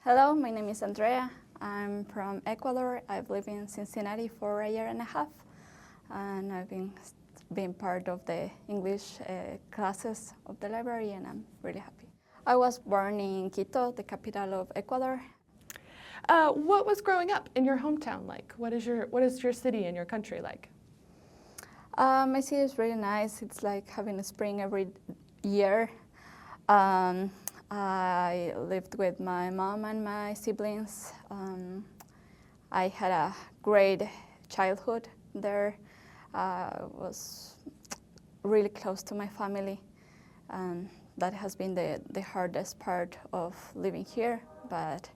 Hello, my name is Andrea. I'm from Ecuador. I've lived in Cincinnati for a year and a half, and I've been part of the English classes of the library, and I'm really happy. I was born in Quito, the capital of Ecuador. What was growing up in your hometown like? What is your city and your country like? My city is really nice. It's like having a spring every year. I lived with my mom and my siblings. I had a great childhood there. Was really close to my family. That has been the hardest part of living here, but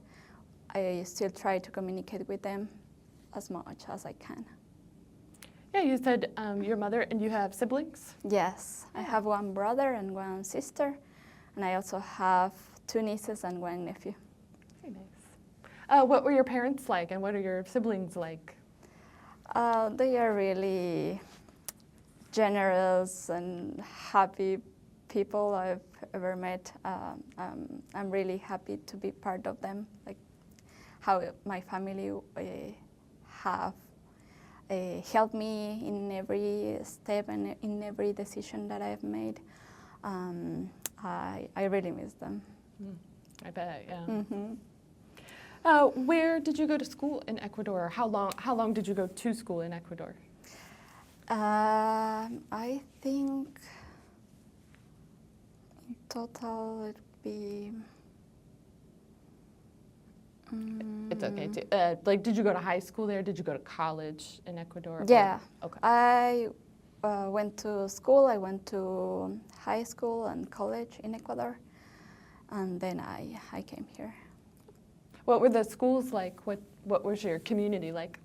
I still try to communicate with them as much as I can. Yeah, you said your mother and you have siblings? Yes, I have one brother and one sister, and I also have 2 nieces and 1 nephew. Very nice. What were your parents like, and what are your siblings like? They are really generous and happy people I've ever met. I'm really happy to be part of them, like how my family have helped me in every step and in every decision that I've made. I really miss them. I bet, yeah. Mm-hmm. Where did you go to school in Ecuador? How long did you go to school in Ecuador? I think in total it'd be. It's okay. Like, did you go to high school there? Did you go to college in Ecuador? Yeah. Okay. I went to school. I went to high school and college in Ecuador, and then I came here. What were the schools like? What was your community like?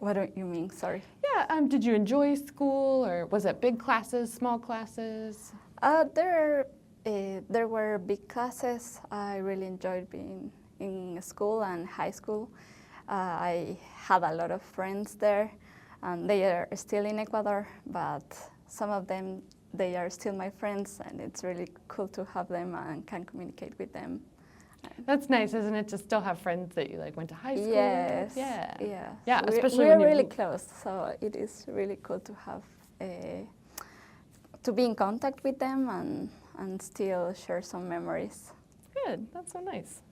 What do you mean? Sorry. Yeah. Did you enjoy school, or was it big classes, small classes? There were big classes. I really enjoyed being in school and high school. I had a lot of friends there, and they are still in Ecuador, but some of them, they are still my friends, and it's really cool to have them and can communicate with them. That's nice, isn't it, to still have friends that you went to high school Yes. with? Yeah. Yeah. Yeah, So especially we're when really close, so it is really cool to have to be in contact with them and still share some memories. Good. That's so nice.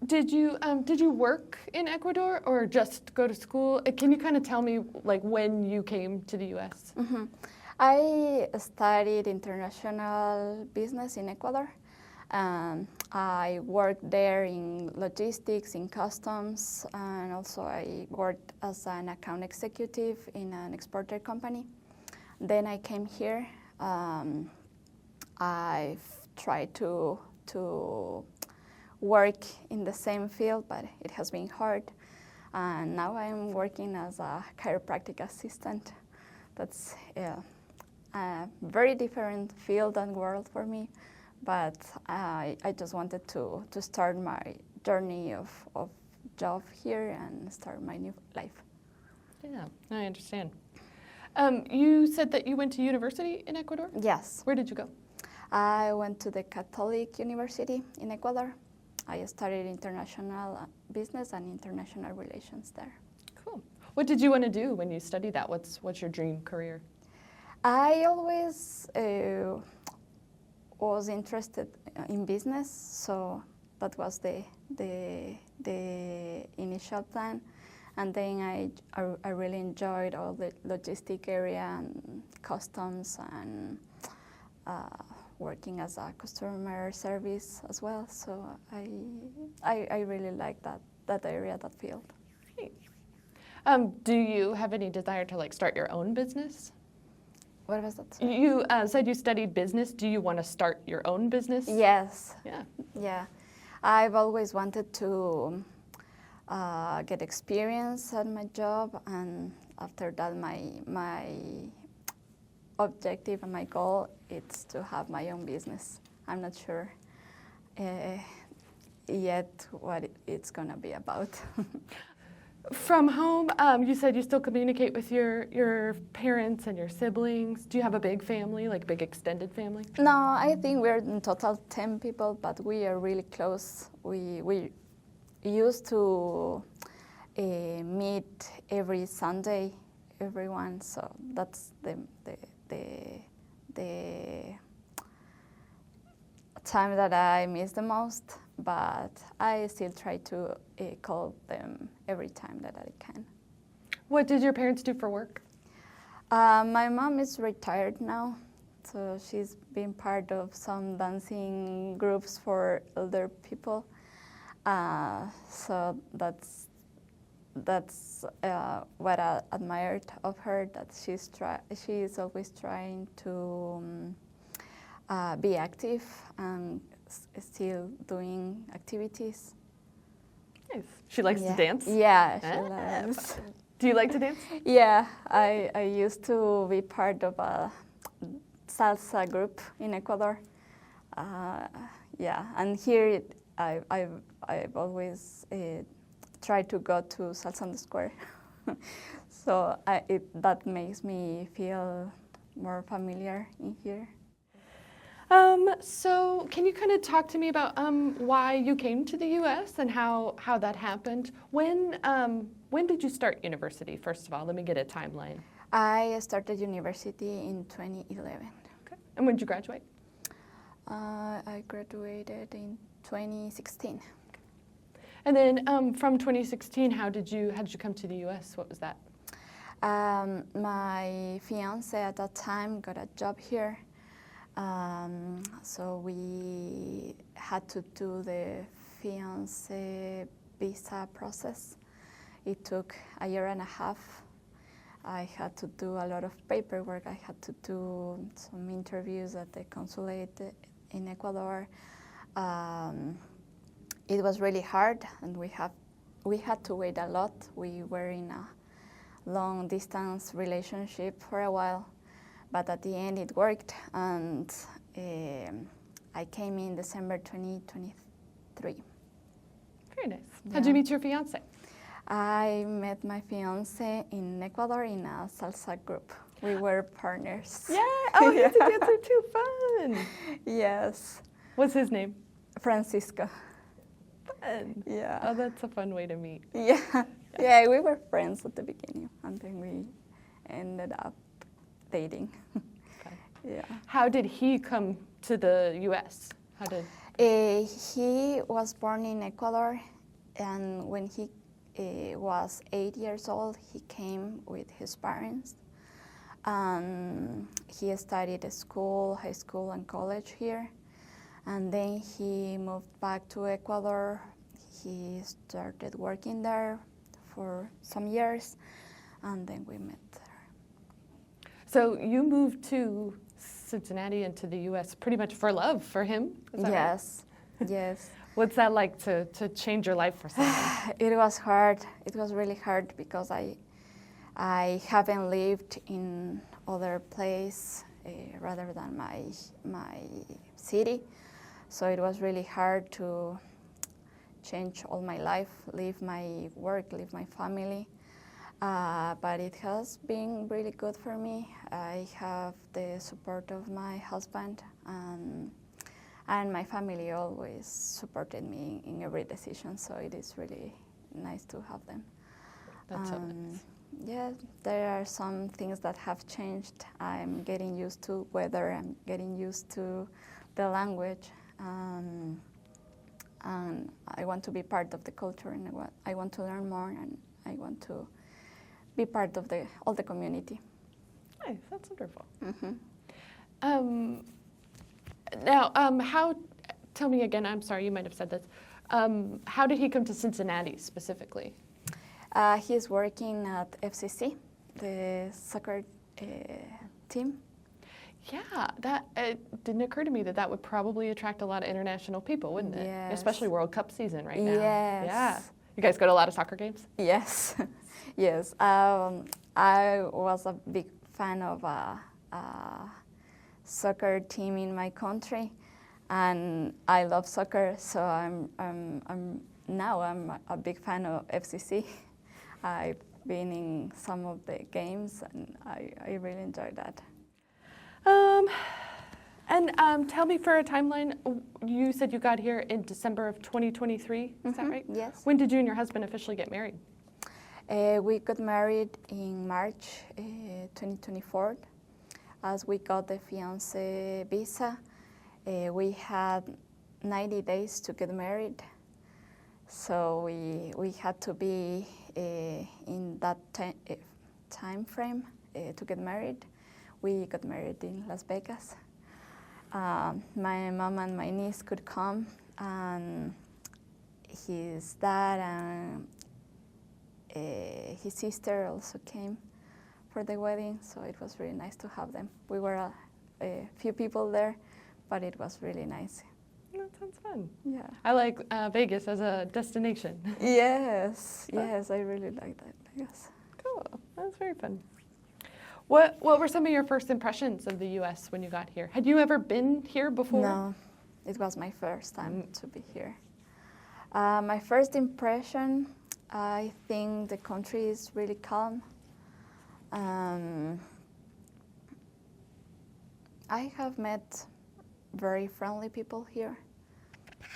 Did you work in Ecuador or just go to school? Can you kind of tell me when you came to the U.S.? Mm-hmm. I studied international business in Ecuador. I worked there in logistics, in customs, and also I worked as an account executive in an exporter company. Then I came here. I've tried to work in the same field, but it has been hard. And now I'm working as a chiropractic assistant. That's a very different field and world for me, but I just wanted to start my journey of job here and start my new life. Yeah, I understand. You said that you went to university in Ecuador? Yes. Where did you go? I went to the Catholic University in Ecuador. I studied international business and international relations there. Cool. What did you want to do when you studied that? What's your dream career? I always was interested in business, so that was the initial plan. And then I really enjoyed all the logistic area and customs and working as a customer service as well. So I really like that area, that field. Great. Do you have any desire to start your own business? What was that? You said you studied business. Do you want to start your own business? Yes. Yeah. Yeah. I've always wanted to get experience at my job, and after that my objective and my goal is to have my own business. I'm not sure yet what it's gonna be about. From home, you said you still communicate with your parents and your siblings. Do you have a big family, like big extended family? No, I think we're in total 10 people, but we are really close. We used to meet every Sunday, everyone. So that's the time that I miss the most. But I still try to call them every time that I can. What did your parents do for work? My mom is retired now, so she's been part of some dancing groups for older people. So that's what I admired of her, that she is always trying to be active and still doing activities. Nice. She likes to dance? Yeah, she loves. Do you like to dance? Yeah, I used to be part of a salsa group in Ecuador. Yeah, and here I've always tried to go to Salsa on the Square. So that makes me feel more familiar in here. So can you kind of talk to me about why you came to the U.S. and how that happened? When did you start university, first of all? Let me get a timeline. I started university in 2011. Okay. And when did you graduate? I graduated in 2016. Okay. And then from 2016, how did you come to the U.S.? What was that? My fiance at that time got a job here. So we had to do the fiancé visa process. It took a year and a half. I had to do a lot of paperwork. I had to do some interviews at the consulate in Ecuador. It was really hard, and we had to wait a lot. We were in a long distance relationship for a while. But at the end, it worked, and I came in December 2023. Very nice. Yeah. How'd you meet your fiance? I met my fiance in Ecuador in a salsa group. We were partners. Yeah. Oh, he's a dancer too. Fun. Yes. What's his name? Francisco. Fun. Yeah. Oh, that's a fun way to meet. Yeah. Yeah, we were friends at the beginning, and then we ended up dating. Okay. Yeah. How did he come to the U.S.? How did? He was born in Ecuador, and when he was 8 years old, he came with his parents. He studied at school, high school, and college here, and then he moved back to Ecuador. He started working there for some years, and then we met there. So you moved to Cincinnati and to the U.S. pretty much for love for him? Is that Yes, right? yes. What's that like to change your life for someone? It was hard. It was really hard because I haven't lived in other place rather than my city. So it was really hard to change all my life, leave my work, leave my family. But it has been really good for me. I have the support of my husband, and my family always supported me in every decision, so it is really nice to have them. That's so nice. Yeah, there are some things that have changed. I'm getting used to weather, I'm getting used to the language, and I want to be part of the culture, and I want to learn more, and I want to be part of all the community. Nice, that's wonderful. Mm-hmm. Now, tell me again, I'm sorry, you might have said this. How did he come to Cincinnati specifically? He's working at FCC, the soccer team. Yeah, that it didn't occur to me that would probably attract a lot of international people, wouldn't it? Yes. Especially World Cup season right now. Yes. Yeah. You guys go to a lot of soccer games? Yes, yes. I was a big fan of a soccer team in my country, and I love soccer. So I'm now a big fan of FCC. I've been in some of the games, and I really enjoyed that. Tell me for a timeline, you said you got here in December of 2023, is that right? Yes. When did you and your husband officially get married? We got married in March 2024. As we got the fiancé visa, we had 90 days to get married. So we had to be in that time frame to get married. We got married in Las Vegas. My mom and my niece could come, and his dad and his sister also came for the wedding, so it was really nice to have them. We were a few people there, but it was really nice. That sounds fun. Yeah. I like Vegas as a destination. Yes, yes, I really like that. Yes. Cool. That's very fun. What were some of your first impressions of the U.S. when you got here? Had you ever been here before? No, it was my first time to be here. My first impression, I think the country is really calm. I have met very friendly people here,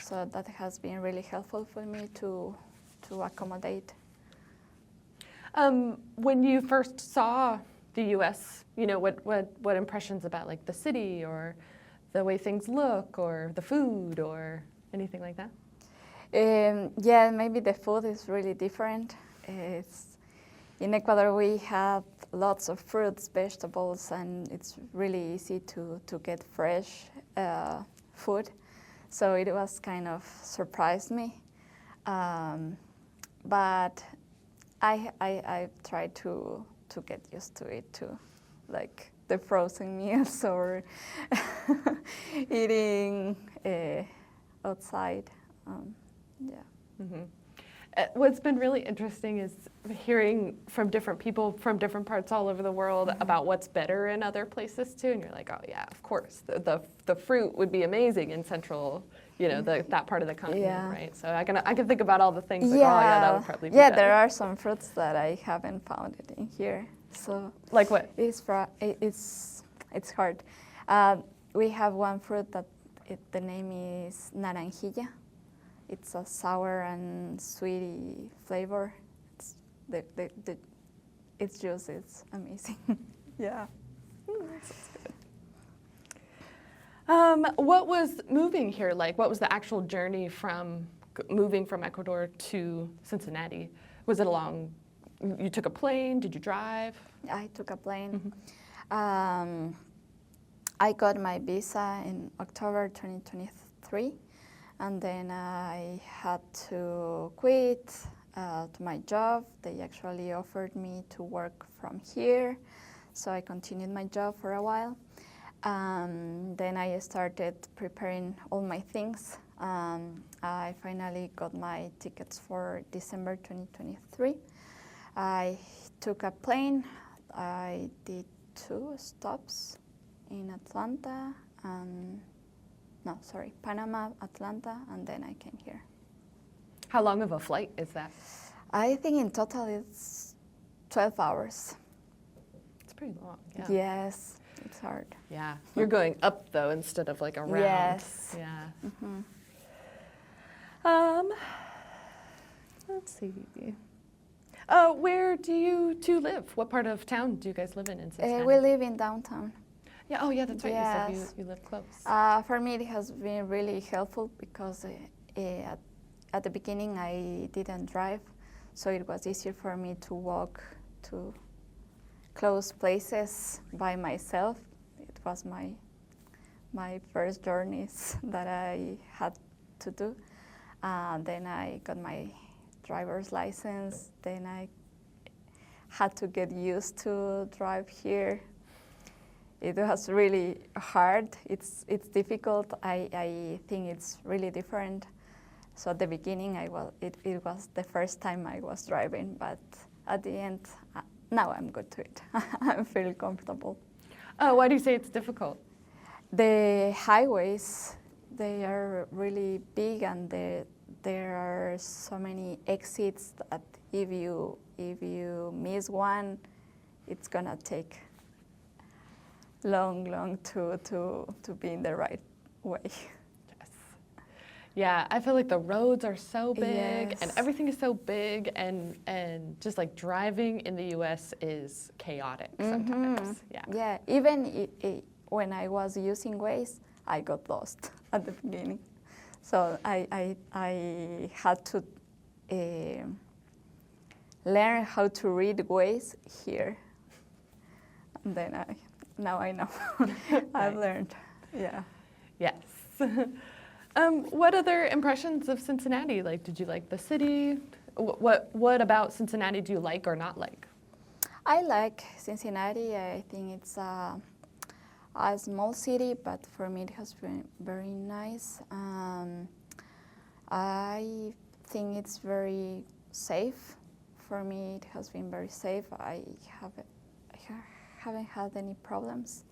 so that has been really helpful for me to accommodate. When you first saw the U.S., you know, what impressions about like the city or the way things look or the food or anything like that? Yeah, maybe the food is really different. In Ecuador we have lots of fruits, vegetables, and it's really easy to get fresh food. So it was kind of surprised me. But I tried to get used to it too, like the frozen meals or eating outside. Yeah. Mm-hmm. What's been really interesting is hearing from different people from different parts all over the world about what's better in other places too. And you're like, oh yeah, of course, the fruit would be amazing in central, you know, that part of the continent, right? So I can think about all the things. Like, oh yeah, that would probably be better. There are some fruits that I haven't found it in here. So like what? It's hard. We have one fruit that the name is naranjilla. It's a sour and sweety flavor. Its juice is amazing. Yeah. That sounds good. What was moving here like? What was the actual journey from moving from Ecuador to Cincinnati? Was it you took a plane? Did you drive? I took a plane. Mm-hmm. I got my visa in October 2023. And then I had to quit my job. They actually offered me to work from here, so I continued my job for a while. Then I started preparing all my things. I finally got my tickets for December 2023. I took a plane. I did 2 stops in Atlanta and Panama, Atlanta, and then I came here. How long of a flight is that? I think in total it's 12 hours. It's pretty long, yeah. Yes, it's hard. Yeah, you're going up though instead of like around. Yes. Yeah. Mm-hmm. Let's see. Where do you 2 live? What part of town do you guys live in Cincinnati? We live in downtown. Yeah. Oh, yeah. That's right. Yes. You said you live close. For me, it has been really helpful because at the beginning I didn't drive, so it was easier for me to walk to close places by myself. It was my first journeys that I had to do. Then I got my driver's license. Then I had to get used to drive here. It was really hard. It's difficult. I think it's really different. So at the beginning, it was the first time I was driving, but at the end, now I'm good to it. I feel comfortable. Why do you say it's difficult? The highways, they are really big, and there are so many exits that if you miss one, it's gonna take long to be in the right way. Yes. Yeah, I feel like the roads are so big and Yes. everything is so big, and just like driving in the US is chaotic sometimes. Yeah. Yeah, even when I was using Waze, I got lost at the beginning. So I had to learn how to read Waze here. And then now I know. I've learned. Yeah. Yes. What other impressions of Cincinnati? Like, did you like the city? What about Cincinnati do you like or not like? I like Cincinnati. I think it's a small city, but for me it has been very nice. I think it's very safe. For me, it has been very safe. I haven't had any problems.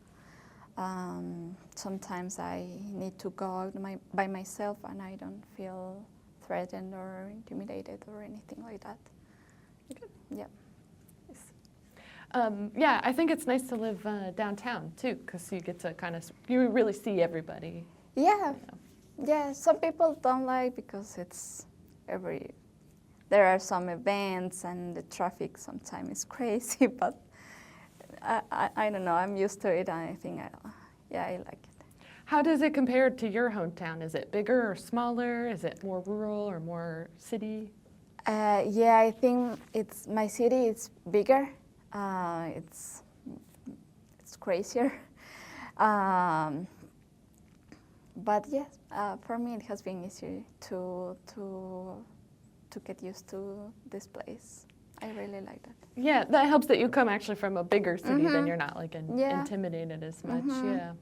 Sometimes I need to go out by myself, and I don't feel threatened or intimidated or anything like that. Good. Yeah. Yeah, I think it's nice to live downtown too, because you get to you really see everybody. Yeah. You know. Yeah. Some people don't like because there are some events and the traffic sometimes is crazy, but I don't know. I'm used to it, and I think I like it. How does it compare to your hometown? Is it bigger or smaller? Is it more rural or more city? Yeah, I think my city is bigger. It's crazier. But yes, for me it has been easier to get used to this place. I really like that. Yeah, that helps that you come actually from a bigger city, then you're not like Yeah. intimidated as much. Yeah.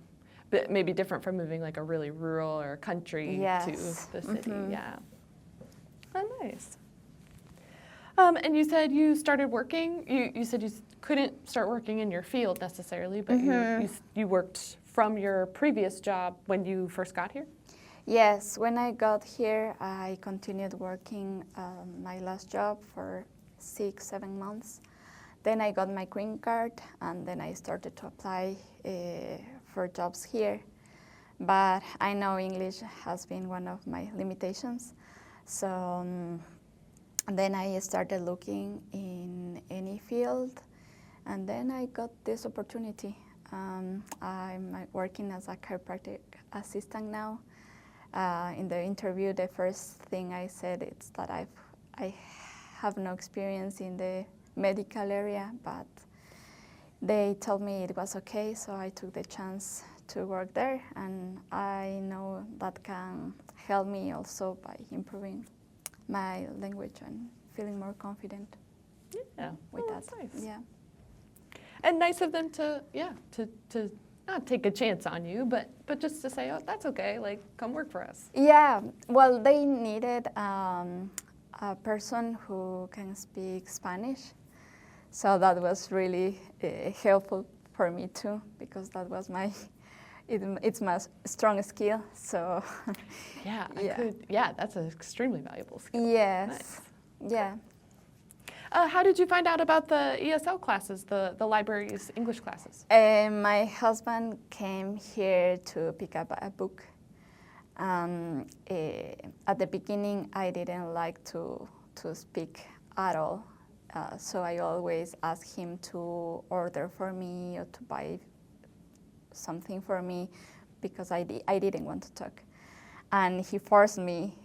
But maybe different from moving like a really rural or country to the city. Yeah. Oh, nice. And you said you started working. You said you couldn't start working in your field necessarily, but you worked from your previous job when you first got here? Yes, when I got here, I continued working my last job for 6-7 months. Then I got my green card, and then I started to apply for jobs here. But I know English has been one of my limitations. So then I started looking in any field, and then I got this opportunity. I'm working as a chiropractic assistant now. In the interview, the first thing I said is that I have no experience in the medical area, but they told me it was okay, so I took the chance to work there, and I know that can help me also by improving my language and feeling more confident. Yeah, with that's that. nice. Yeah. And nice of them to not take a chance on you, but just to say, oh, that's okay, like, come work for us. Yeah, well, they needed a person who can speak Spanish, so that was really helpful for me too, because that was it's my strong skill. So yeah, that's an extremely valuable skill. Yes, Nice. yeah. How did you find out about the ESL classes, the library's English classes? My husband came here to pick up a book. At the beginning, I didn't like to speak at all, so I always asked him to order for me or to buy something for me because I didn't want to talk. And he forced me,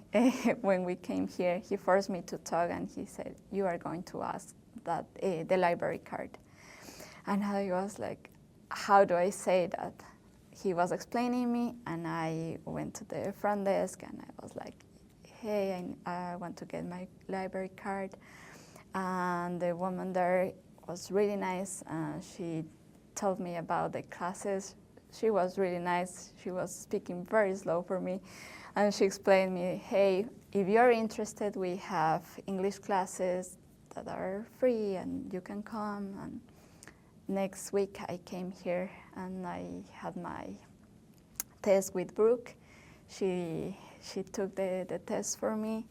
when we came here, he forced me to talk, and he said, you are going to ask that the library card. And I was like, how do I say that? He was explaining me, and I went to the front desk, and I was like, hey, I want to get my library card. And the woman there was really nice. She told me about the classes. She was really nice. She was speaking very slow for me. And she explained me, hey, if you're interested, we have English classes that are free and you can come. And next week I came here and I had my test with Brooke. She took the test for me,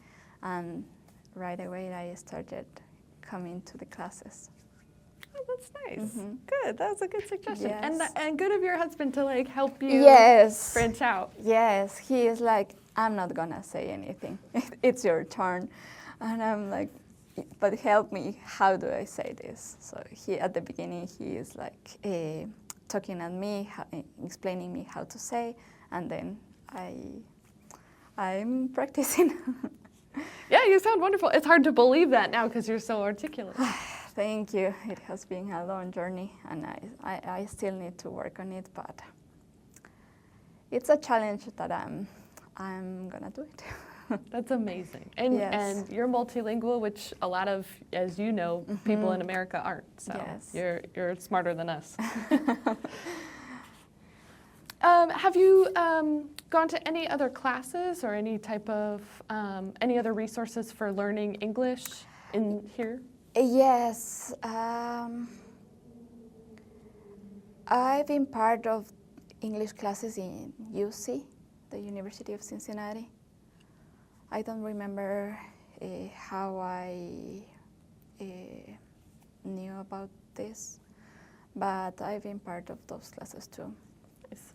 and right away I started coming to the classes. Oh, that's nice. Mhm. Good. That was a good suggestion. Yes. And good of your husband to like help you Yes. branch out. Yes, he is like, I'm not gonna say anything. It's your turn. And I'm like, but help me, how do I say this? So he, at the beginning, he is like talking at me, explaining me how to say, and then I'm practicing. Yeah, you sound wonderful. It's hard to believe that now because you're so articulate. Thank you. It has been a long journey, and I still need to work on it, but it's a challenge that I'm gonna do it. That's amazing. And Yes. and you're multilingual, which a lot of, as you know, people in America aren't. So Yes. you're smarter than us. Have you gone to any other classes or any type of any other resources for learning English in here? Yes. I've been part of English classes in UC, the University of Cincinnati. I don't remember how I knew about this, but I've been part of those classes too. Nice.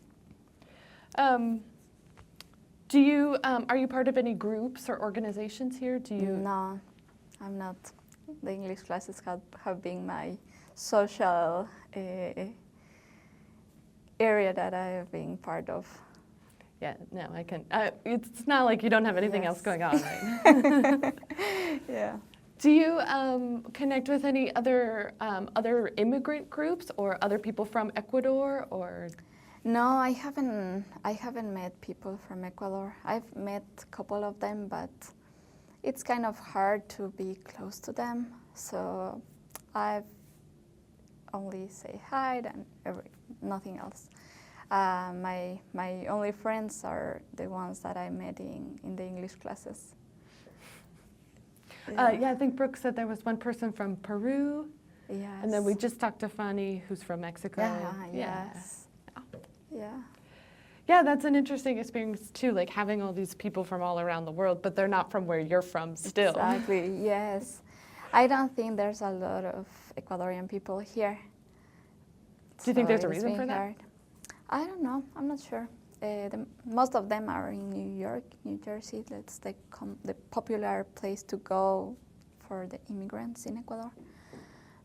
Do you are you part of any groups or organizations here? Do you? No, I'm not. The English classes have been my social area that I have been part of. Yeah, no, I can. It's not like you don't have anything else Yes. going on, right? Yeah. Do you connect with any other other immigrant groups or other people from Ecuador or? No, I haven't met people from Ecuador. I've met a couple of them, but it's kind of hard to be close to them. So I've only say hi and nothing else. My only friends are the ones that I met in the English classes. Yeah, I think Brooke said there was one person from Peru, Yes. and then we just talked to Fanny, who's from Mexico. Yes. Yeah. Yeah, that's an interesting experience too, like having all these people from all around the world, but they're not from where you're from still. Exactly, yes. I don't think there's a lot of Ecuadorian people here. Do you think there's a it's reason for been that? hard. I don't know, I'm not sure. Most of them are in New York, New Jersey. That's the popular place to go for the immigrants in Ecuador.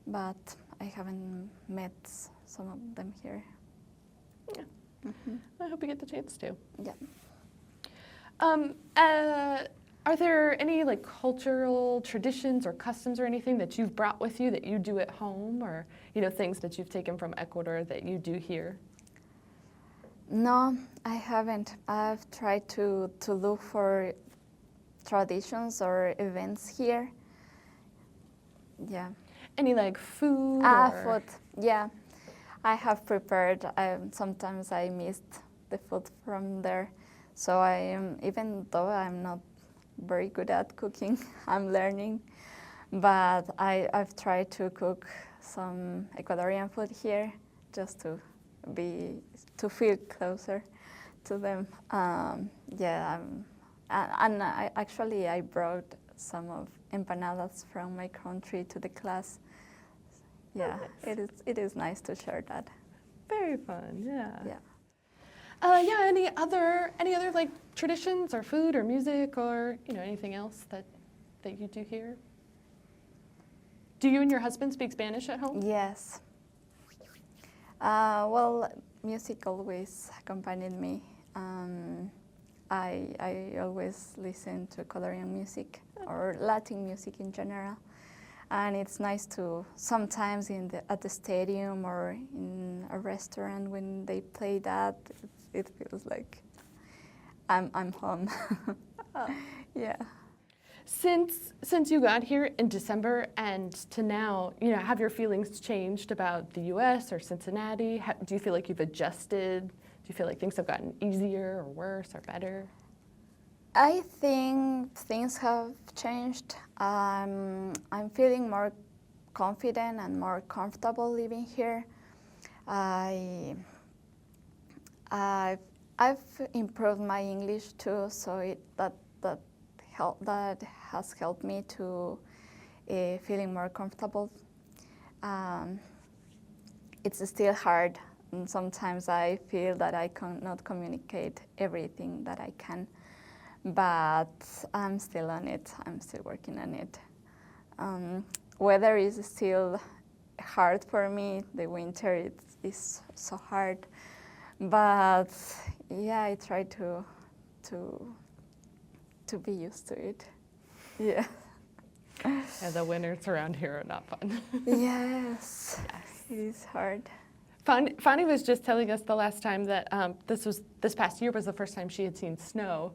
But I haven't met some of them here. Yeah. Mm-hmm. I hope you get the chance to. Yeah. Are there any like cultural traditions or customs or anything that you've brought with you that you do at home, or things that you've taken from Ecuador that you do here? No, I haven't. I've tried to look for traditions or events here. Yeah. Any like food? Food. Yeah. I have prepared. Sometimes I missed the food from there. So even though I'm not very good at cooking, I'm learning. But I've tried to cook some Ecuadorian food here just to feel closer to them. And I brought some of empanadas from my country to the class. Yeah, nice. it is nice to share that. Very fun. Yeah. Yeah. Yeah. Any other like traditions or food or music or anything else that you do here? Do you and your husband speak Spanish at home? Yes. Well, music always accompanied me. I always listen to Ecuadorian music or Latin music in general. And it's nice to sometimes at the stadium or in a restaurant when they play that, it feels like I'm home. Oh. Yeah. Since you got here in December and to now, have your feelings changed about the U.S. or Cincinnati? Do you feel like you've adjusted? Do you feel like things have gotten easier or worse or better? I think things have changed. I'm feeling more confident and more comfortable living here. I've improved my English too, so that that has helped me to feeling more comfortable. It's still hard, and sometimes I feel that I cannot communicate everything that I can, but I'm still on it. I'm still working on it. Weather is still hard for me. The winter is so hard, but yeah, I try to be used to it. Yeah. Yeah, the winters around here are not fun. Yes. It is hard. Fanny was just telling us the last time that this past year was the first time she had seen snow.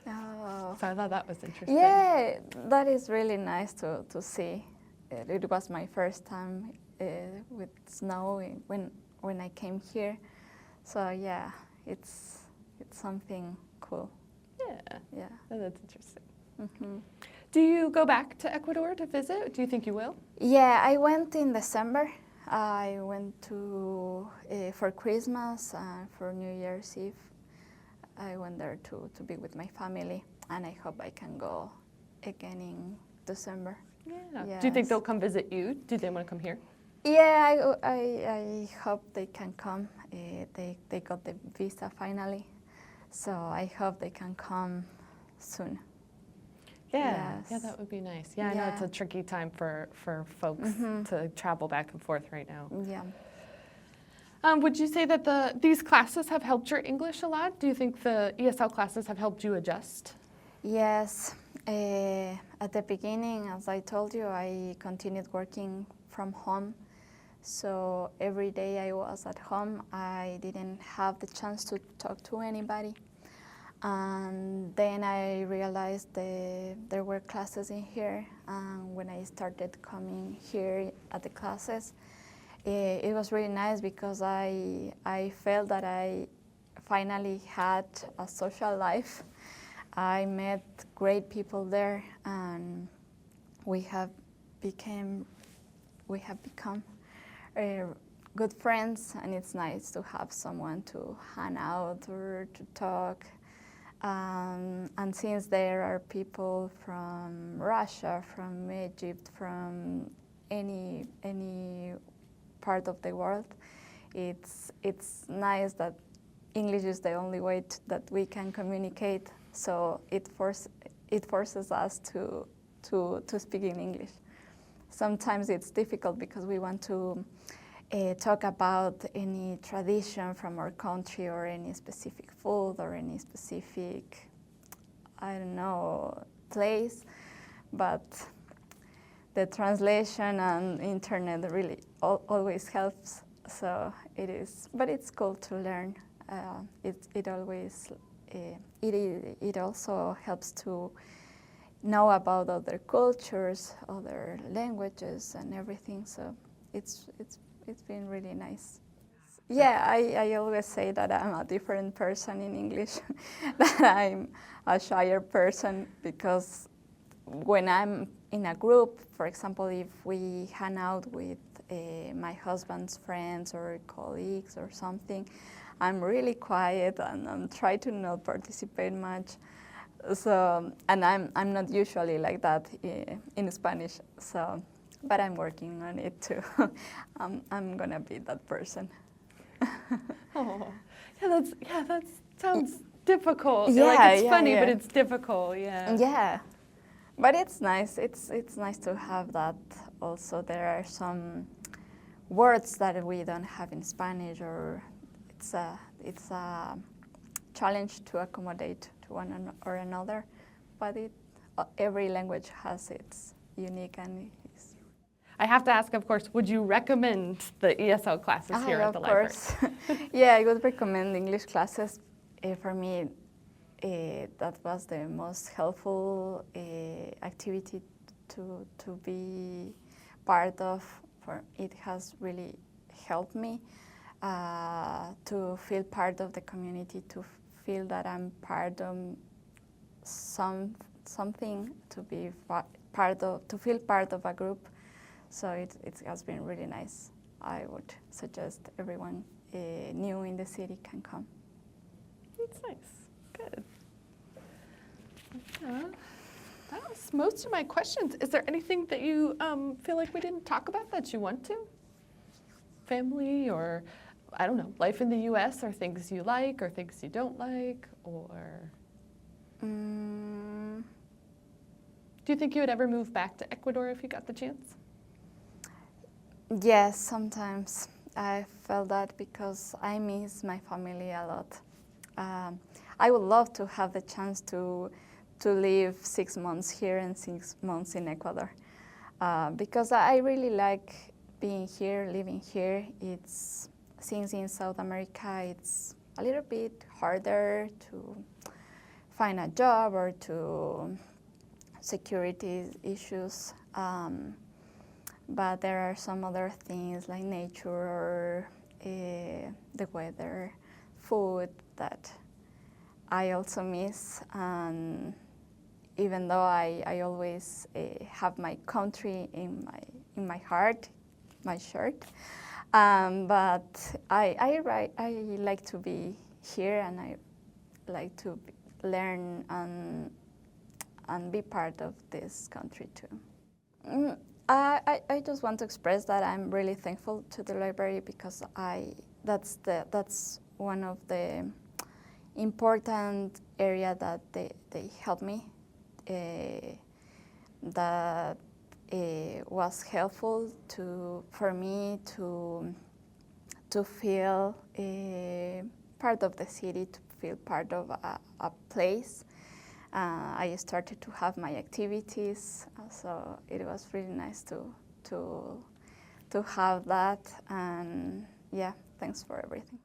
Oh. So I thought that was interesting. Yeah, that is really nice to see. It was my first time with snow when I came here. So yeah, it's something cool. Yeah. Yeah. Oh, that's interesting. Mm-hmm. Do you go back to Ecuador to visit? Do you think you will? Yeah, I went in December. I went to for Christmas and for New Year's Eve. I went there to be with my family, and I hope I can go again in December. Yeah. Yes. Do you think they'll come visit you? Do they want to come here? Yeah, I hope they can come. They got the visa finally, so I hope they can come soon. Yeah, Yes. yeah, that would be nice. Yeah, I know it's a tricky time for folks to travel back and forth right now. Yeah. Would you say that these classes have helped your English a lot? Do you think the ESL classes have helped you adjust? Yes. At the beginning, as I told you, I continued working from home. So every day I was at home, I didn't have the chance to talk to anybody. And then I realized there were classes in here. And when I started coming here at the classes, it was really nice because I felt that I finally had a social life. I met great people there, and we have become good friends, and it's nice to have someone to hang out or to talk. And since there are people from Russia, from Egypt, from any part of the world, it's nice that English is the only way that we can communicate. So it forces us to speak in English. Sometimes it's difficult because we want to talk about any tradition from our country or any specific food or any specific, I don't know, place, but the translation and internet really always helps. So it is, but it's cool to learn. It also helps to know about other cultures, other languages, and everything. So it's been really nice. Yeah, I always say that I'm a different person in English, that I'm a shyer person, because when I'm in a group, for example, if we hang out with my husband's friends or colleagues or something, I'm really quiet and I'm trying to not participate much. So, and I'm not usually like that in Spanish. So, but I'm working on it too. I'm gonna be that person. Oh, that sounds difficult. Yeah, like it's yeah, funny, yeah. but it's difficult. Yeah. Yeah, but it's nice. It's nice to have that. Also, there are some words that we don't have in Spanish, or it's a challenge to accommodate to one or another. But every language has its unique and. I have to ask, of course, would you recommend the ESL classes here at the library? Of course. Yeah, I would recommend English classes. For me, that was the most helpful activity to be part of. It has really helped me to feel part of the community, to feel that I'm part of something, to be to feel part of a group. So it has been really nice. I would suggest everyone new in the city can come. That's nice. Good. Yeah. That was most of my questions. Is there anything that you feel like we didn't talk about that you want to? Family or, I don't know, life in the U.S. or things you like or things you don't like, or? Do you think you would ever move back to Ecuador if you got the chance? Yes, sometimes I felt that because I miss my family a lot. I would love to have the chance to live 6 months here and 6 months in Ecuador, because I really like being here, living here. It's, since in South America it's a little bit harder to find a job or to security issues, but there are some other things like nature or the weather, food that I also miss. And even though I always have my country in my heart, my shirt, but I like to be here, and I like to learn and be part of this country too. I just want to express that I'm really thankful to the library, because that's one of the important area that they helped me, that was helpful for me to feel part of the city, to feel part of a place. I started to have my activities, so it was really nice to have that. And yeah, thanks for everything.